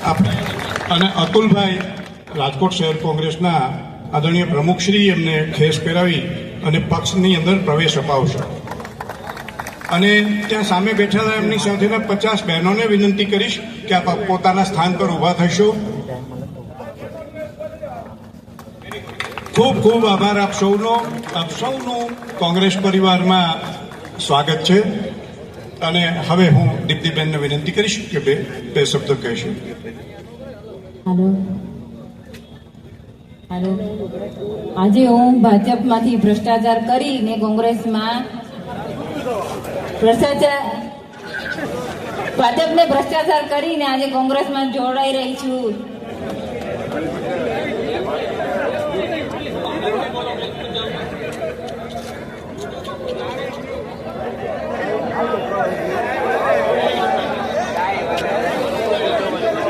આપણે અને અતુલભાઈ રાજકોટ શહેર કોંગ્રેસના આદરણીય પ્રમુખશ્રી એમને ખેસ પહેરાવી અને પક્ષની અંદર પ્રવેશ અપાવશે અને ત્યાં સામે બેઠેલા એમની સાથેના 50 બહેનોને વિનંતી કરીશ કે આપ પોતાના સ્થાન પર ઊભા થશો. ખૂબ ખૂબ આભાર આપ સૌનું કોંગ્રેસ પરિવારમાં સ્વાગત છે. અને હવે હું દીપ્તિબેનને વિનંતી કરીશ કે બે શબ્દો કહેશે. હાલો, આજે હું ભાજપમાંથી ભ્રષ્ટાચાર કરીને કોંગ્રેસમાં ભાજપને ભ્રષ્ટાચાર કરીને આજે કોંગ્રેસમાં જોડાઈ રહી છું.